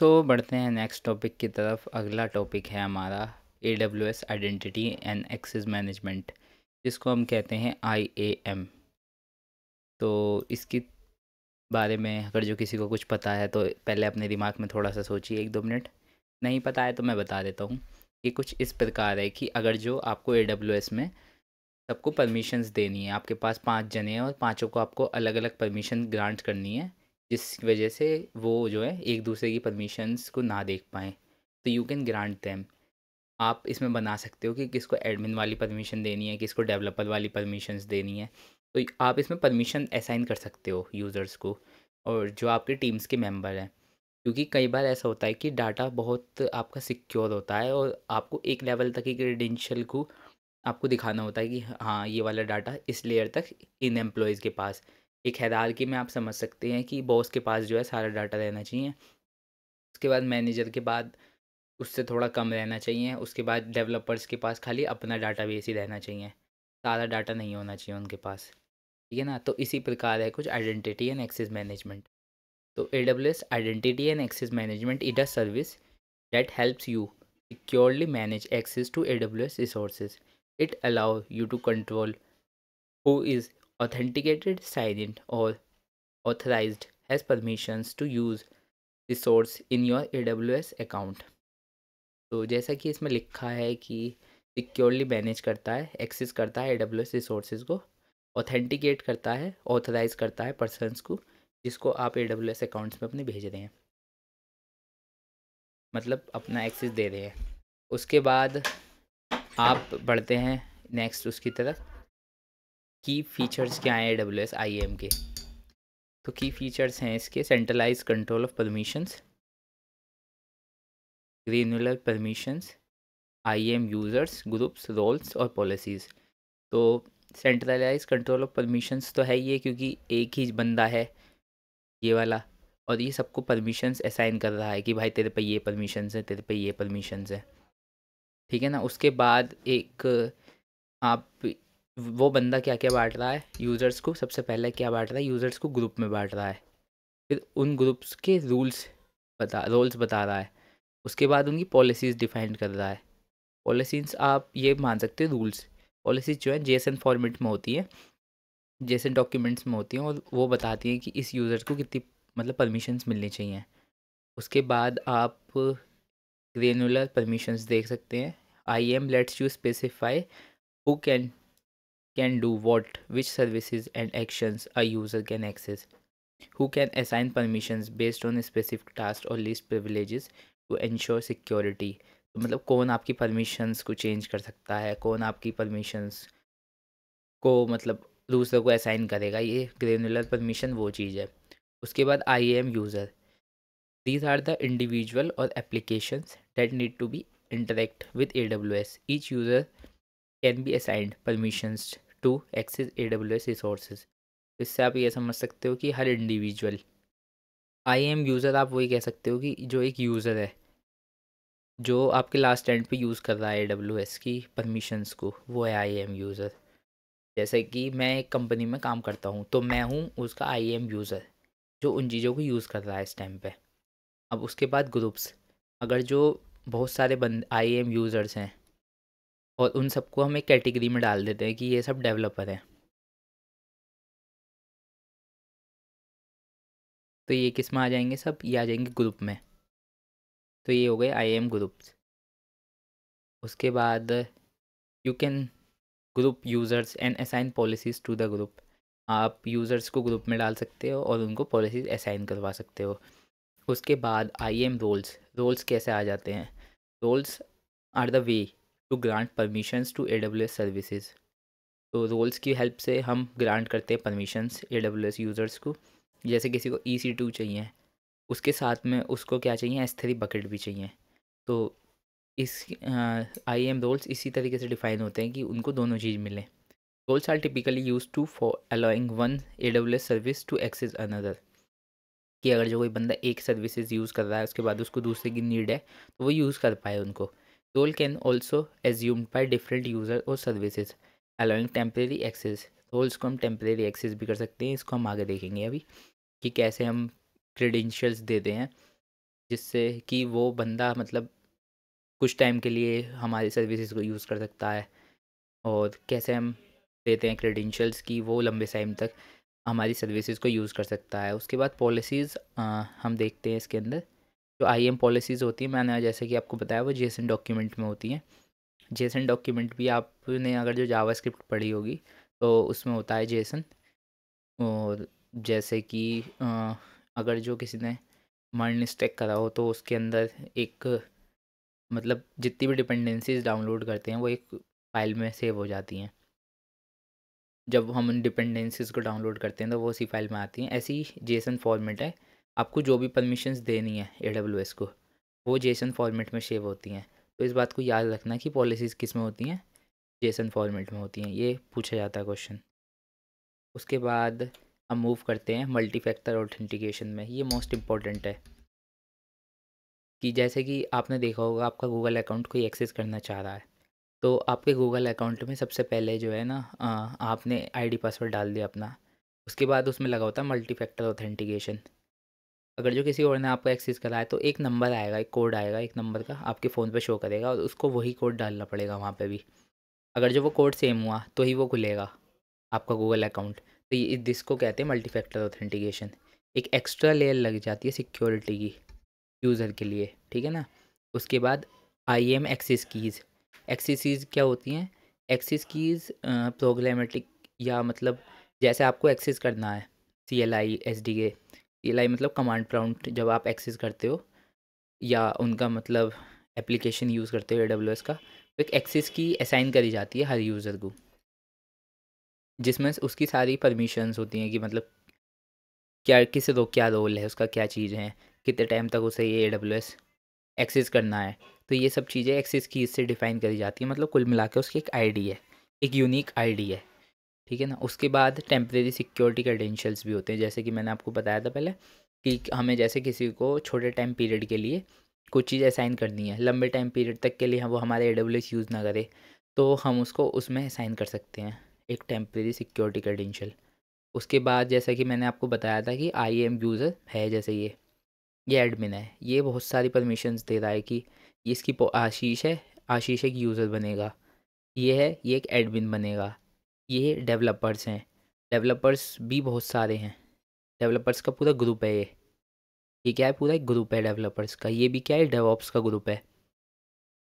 बढ़ते हैं next topic की तरफ। अगला टॉपिक है हमारा AWS identity and access management, जिसको हम कहते हैं IAM। तो इसकी बारे में अगर जो किसी को कुछ पता है तो पहले अपने दिमाग में थोड़ा सा सोचिए 1-2 मिनट। नहीं पता है तो मैं बता देता हूँ। ये कुछ इस प्रकार है कि अगर जो आपको AWS में सबको परमिशंस देनी है, आपके पास 5 जने हैं और पांचों को आपको अलग अलग परमिशन ग्रांट करनी है, जिस वजह से वो जो है एक दूसरे की परमिशंस को ना देख पाएँ, तो यू कैन ग्रांट देम। आप इसमें बना सकते हो कि किसको एडमिन वाली परमिशन देनी है, किसको डेवलपर वाली परमिशंस देनी है। तो आप इसमें परमिशन असाइन कर सकते हो यूज़र्स को और जो आपके टीम्स के मेंबर हैं। क्योंकि कई बार ऐसा होता है कि डाटा बहुत आपका सिक्योर होता है और आपको एक लेवल तक ही क्रेडेंशियल को आपको दिखाना होता है कि हाँ, ये वाला डाटा इस लेयर तक इन एम्प्लॉयज़ के पास। एक हायरार्की में आप समझ सकते हैं कि बॉस के पास जो है सारा डाटा रहना चाहिए, उसके बाद मैनेजर के बाद उससे थोड़ा कम रहना चाहिए, उसके बाद डेवलपर्स के पास खाली अपना डाटाबेस ही रहना चाहिए, सारा डाटा नहीं होना चाहिए उनके पास। ठीक है ना? तो इसी प्रकार है कुछ आइडेंटिटी एंड एक्सेस मैनेजमेंट। तो AWS identity and access management is a service that helps you securely manage access to AWS resources. It allows you to control who is authenticated, signed in, or authorized has permissions to use resource in your AWS account. तो जैसा कि इसमें लिखा है कि securely manage करता है, access करता है AWS रिसोर्सेज को, ऑथेंटिकेट करता है, ऑथराइज करता है पर्सन्स को जिसको आप AWS अकाउंट्स में अपने भेज रहे हैं, मतलब अपना एक्सेस दे रहे हैं। उसके बाद आप बढ़ते हैं नेक्स्ट उसकी तरफ। की फीचर्स क्या हैं AWS IAM के? तो की फीचर्स हैं इसके: centralise control of permissions, granular permissions, IAM users, groups, roles और पॉलिसीज़। तो सेंट्रलाइज कंट्रोल ऑफ परमिशंस तो है ये, क्योंकि एक ही बंदा है ये वाला और ये सबको परमिशंस असाइन कर रहा है कि भाई तेरे पे ये परमिशंस है, तेरे पे ये परमिशंस है। ठीक है ना? उसके बाद एक आप वो बंदा क्या क्या बांट रहा है यूज़र्स को, सबसे पहले क्या बांट रहा है यूज़र्स को, ग्रुप में बांट रहा है। फिर उन ग्रुप्स के रोल्स बता रहा है। उसके बाद उनकी पॉलिसीज़ डिफाइन कर रहा है। पॉलिसीज़ आप ये मान सकते हो रूल्स। पॉलिसीज़ जो है जेसन फॉर्मेट में होती है, जेसन डॉक्यूमेंट्स में होती हैं और वो बताती हैं कि इस यूज़र को कितनी मतलब परमिशंस मिलनी चाहिए। उसके बाद आप ग्रेनुलर परमिशंस देख सकते हैं। IAM let's you specify who can do what, which services and actions a user can access, who can assign permissions based on specific tasks or list privileges to ensure security। तो मतलब कौन आपकी permissions को change कर सकता है, कौन आपकी परमिशंस को मतलब दूसरे को असाइन करेगा, ये ग्रेनुलर परमिशन वो चीज़ है। उसके बाद IAM user, these are the individual or applications that need to be interact with AWS. Each user can be assigned permissions to access AWS resources। इससे आप ये समझ सकते हो कि हर इंडिविजुअल, IAM यूज़र आप वही कह सकते हो कि जो एक यूज़र है जो आपके लास्ट एंड पे यूज़ कर रहा है AWS की परमिशंस को, वो है IAM यूज़र। जैसे कि मैं एक कंपनी में काम करता हूँ तो मैं हूँ उसका IAM यूज़र जो उन चीज़ों को यूज़ कर रहा है इस टाइम पे। अब उसके बाद ग्रुप्स, अगर जो बहुत सारे बंद IAM यूज़र्स हैं और उन सबको हम एक कैटेगरी में डाल देते हैं कि ये सब डेवलपर हैं, तो ये किस में आ जाएंगे, सब ये आ जाएंगे ग्रुप में। तो ये हो गए IAM ग्रुप्स। उसके बाद you can group users and assign policies to the group. आप यूज़र्स को ग्रुप में डाल सकते हो और उनको पॉलिसीज़ असाइन करवा सकते हो। उसके बाद IAM रोल्स, रोल्स कैसे आ जाते हैं? Roles are the way to grant permissions to AWS services. तो रोल्स की हेल्प से हम ग्रांट करते हैं परमिशंस AWS यूज़र्स को। जैसे किसी को EC2 चाहिए, उसके साथ में उसको क्या चाहिए, S3 बकेट भी चाहिए। तो इस IAM रोल्स इसी तरीके से डिफाइन होते हैं कि उनको दोनों चीज़ मिले। Roles are typically use to for allowing one AWS service to access another. कि अगर जो कोई बंदा एक सर्विसेज यूज़ कर रहा है उसके बाद उसको दूसरे की नीड है तो वो यूज़ कर पाए उनको। Role can also assumed by different user और services allowing temporary access. Roles को हम टेम्परेरी एक्सेस भी कर सकते हैं, इसको हम आगे देखेंगे अभी कि कैसे हम क्रेडेंशियल्स देते हैं जिससे कि वो बंदा मतलब कुछ टाइम के लिए हमारी सर्विसेज को यूज़ कर सकता है, और कैसे हम देते हैं क्रेडेंशियल्स की वो लंबे टाइम तक हमारी सर्विसेज को यूज़ कर सकता है। उसके बाद पॉलिसीज़ हम देखते हैं इसके अंदर। जो आईएम पॉलिसीज़ होती हैं, मैंने जैसे कि आपको बताया, वो जेसन डॉक्यूमेंट में होती हैं। जेसन डॉक्यूमेंट भी आपने अगर जो जावास्क्रिप्ट पढ़ी होगी तो उसमें होता है जेसन। और जैसे कि अगर जो किसी ने मर्न स्टैक करा हो तो उसके अंदर एक मतलब जितनी भी डिपेंडेंसीज डाउनलोड करते हैं वो एक फाइल में सेव हो जाती हैं। जब हम उन डिपेंडेंसीज को डाउनलोड करते हैं तो वो उसी फाइल में आती हैं। ऐसी जेसन फॉर्मेट है। आपको जो भी परमिशंस देनी है एडब्ल्यूएस को, वो जेसन फॉर्मेट में सेव होती हैं। तो इस बात को याद रखना कि पॉलिसीज़ किस में होती हैं, जेसन फॉर्मेट में होती हैं। ये पूछा जाता है क्वेश्चन। उसके बाद हम मूव करते हैं मल्टी फैक्टर ऑथेंटिकेशन में। ये मोस्ट इम्पॉर्टेंट है कि जैसे कि आपने देखा होगा, आपका गूगल अकाउंट कोई एक्सेस करना चाह रहा है, तो आपके गूगल अकाउंट में सबसे पहले जो है ना, आपने आईडी पासवर्ड डाल दिया अपना। उसके बाद उसमें लगा होता है मल्टी फैक्टर ऑथेंटिकेशन। अगर जो किसी और ने आपको एक्सेस करा है तो एक नंबर आएगा, एक कोड आएगा, एक नंबर का आपके फ़ोन पे शो करेगा, और उसको वही कोड डालना पड़ेगा वहाँ पे भी। अगर जो वो कोड सेम हुआ तो ही वो खुलेगा आपका गूगल अकाउंट। तो ये जिसको कहते हैं मल्टी फैक्टर ऑथेंटिकेशन। एक एक्स्ट्रा लेयर लग जाती है सिक्योरिटी की यूज़र के लिए, ठीक है ना। उसके बाद I AM access keys. Access keys क्या होती हैं? एक्सेस कीज़ प्रोग्रामेटिक, या मतलब जैसे आपको एक्सेस करना है C L I S D के। सी एल आई मतलब कमांड प्रॉम्प्ट, जब आप एक्सेस करते हो या उनका मतलब एप्लीकेशन यूज़ करते हो ए डब्ल्यू एस का, तो एक एक्सेस की असाइन करी जाती है हर यूज़र को, जिसमें उसकी सारी परमिशंस होती हैं कि मतलब क्या किस रो क्या रोल है उसका, क्या चीज़ है, कितने टाइम तक उसे ये AWS एक्सेस करना है। तो ये सब चीज़ें एक्सेस की से डिफ़ाइन करी जाती है। मतलब कुल मिला के उसकी एक आईडी है, एक यूनिक आईडी है, ठीक है ना। उसके बाद टेम्परेरी सिक्योरिटी क्रेडेंशियल्स भी होते हैं, जैसे कि मैंने आपको बताया था पहले कि हमें जैसे किसी को छोटे टाइम पीरियड के लिए कुछ चीज़ असाइन करनी है, लंबे टाइम पीरियड तक के लिए वो हमारे AWS यूज़ ना करे, तो हम उसको उसमें असाइन कर सकते हैं एक टेम्परेरी सिक्योरिटी क्रेडेंशियल। उसके बाद जैसा कि मैंने आपको बताया था कि आई एम यूज़र है, जैसे ये एडमिन है, ये बहुत सारी परमिशंस दे रहा है कि ये इसकी आशीष है, आशीष एक यूज़र बनेगा। ये है, ये एक एडमिन बनेगा। ये डेवलपर्स हैं, डेवलपर्स भी बहुत सारे हैं, डेवलपर्स का पूरा ग्रुप है ये क्या है, पूरा एक ग्रुप है डेवलपर्स का। ये भी क्या है, डेवऑप्स का ग्रुप है।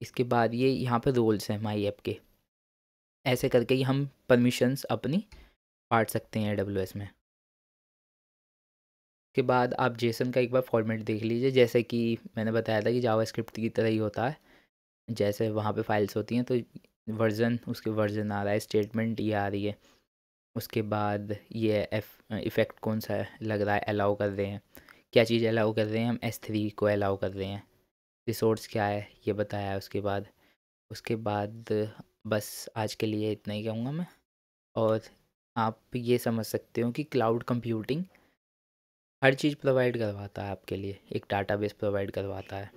इसके बाद ये यहाँ पे रोल्स हैं माई ऐप के। ऐसे करके ही हम परमिशंस अपनी बांट सकते हैं AWS में। के बाद आप जेसन का एक बार फॉर्मेट देख लीजिए, जैसे कि मैंने बताया था कि जावास्क्रिप्ट की तरह ही होता है। जैसे वहाँ पे फाइल्स होती हैं तो वर्जन, उसके वर्जन आ रहा है, स्टेटमेंट ये आ रही है। उसके बाद ये इफ़ेक्ट कौन सा लग रहा है, अलाउ कर रहे हैं, क्या चीज़ अलाउ कर रहे हैं, हम S3 को अलाउ कर रहे हैं। रिसोर्स क्या है ये बताया है। उसके बाद बस आज के लिए इतना ही कहूँगा मैं। और आप ये समझ सकते हो कि क्लाउड कंप्यूटिंग हर चीज़ प्रोवाइड करवाता है आपके लिए। एक डाटाबेस प्रोवाइड करवाता है,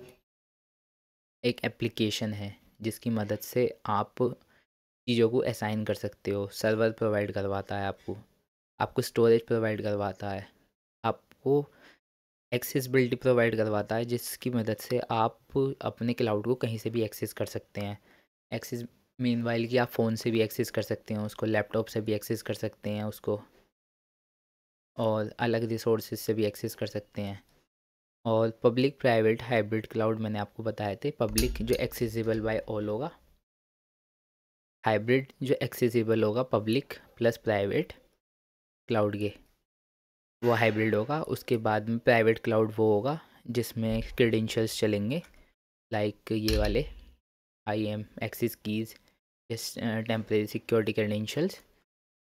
एक एप्लीकेशन है जिसकी मदद से आप चीज़ों को असाइन कर सकते हो, सर्वर प्रोवाइड करवाता है आपको, आपको स्टोरेज प्रोवाइड करवाता है, आपको एक्सेसिबिलिटी प्रोवाइड करवाता है, जिसकी मदद से आप अपने क्लाउड को कहीं से भी एक्सेस कर सकते हैं। एक्सेस मीनवाइल कि आप फ़ोन से भी एक्सेस कर सकते हैं उसको, लैपटॉप से भी एक्सेस कर सकते हैं उसको, और अलग रिसोर्सेज से भी एक्सेस कर सकते हैं। और पब्लिक प्राइवेट हाइब्रिड क्लाउड मैंने आपको बताए थे। पब्लिक जो एक्सेसिबल बाय ऑल होगा, हाइब्रिड जो एक्सेसिबल होगा पब्लिक प्लस प्राइवेट क्लाउड के, वो हाइब्रिड होगा। उसके बाद में प्राइवेट क्लाउड वो होगा जिसमें क्रेडेंशियल्स चलेंगे, लाइक ये वाले I AM access keys, temporary security credentials.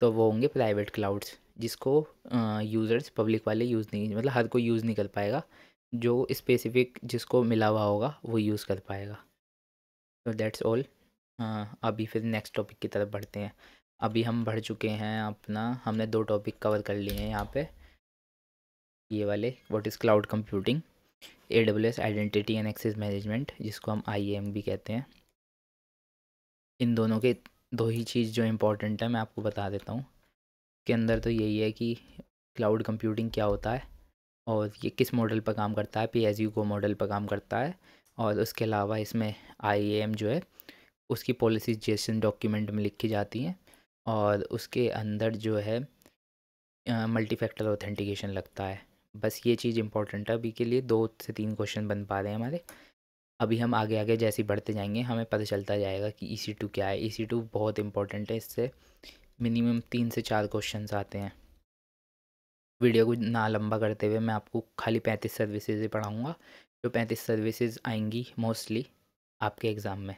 तो वो होंगे प्राइवेट क्लाउड्स, जिसको यूज़र्स पब्लिक वाले यूज़ नहीं, मतलब हर कोई यूज़ नहीं कर पाएगा, जो स्पेसिफिक जिसको मिला हुआ होगा वो यूज़ कर पाएगा। तो दैट्स ऑल। अभी फिर नेक्स्ट टॉपिक की तरफ बढ़ते हैं। अभी हम बढ़ चुके हैं अपना, हमने 2 टॉपिक कवर कर लिए हैं यहाँ पे। ये वाले what is cloud computing, AWS identity and access management, जिसको हम IAM भी कहते हैं। इन दोनों के दो ही चीज़ जो इम्पोर्टेंट है मैं आपको बता देता हूँ। के अंदर तो यही है कि क्लाउड कंप्यूटिंग क्या होता है, और ये किस मॉडल पर काम करता है, पे एज़ यू गो मॉडल पर काम करता है। और उसके अलावा इसमें आईएएम जो है उसकी पॉलिसीज जेसन डॉक्यूमेंट में लिखी जाती हैं, और उसके अंदर जो है मल्टी फैक्टर ऑथेंटिकेशन लगता है। बस ये चीज़ इंपॉर्टेंट है अभी के लिए, 2 से 3 क्वेश्चन बन पा रहे हैं हमारे। अभी हम आगे आगे जैसे ही बढ़ते जाएंगे हमें पता चलता जाएगा कि EC2 क्या है। EC2 बहुत इंपॉर्टेंट है, इससे मिनिमम 3 से 4 क्वेश्चंस आते हैं। वीडियो को ना लंबा करते हुए मैं आपको खाली 35 सर्विसेज ही पढ़ाऊँगा, जो 35 सर्विसेज आएंगी मोस्टली आपके एग्ज़ाम में।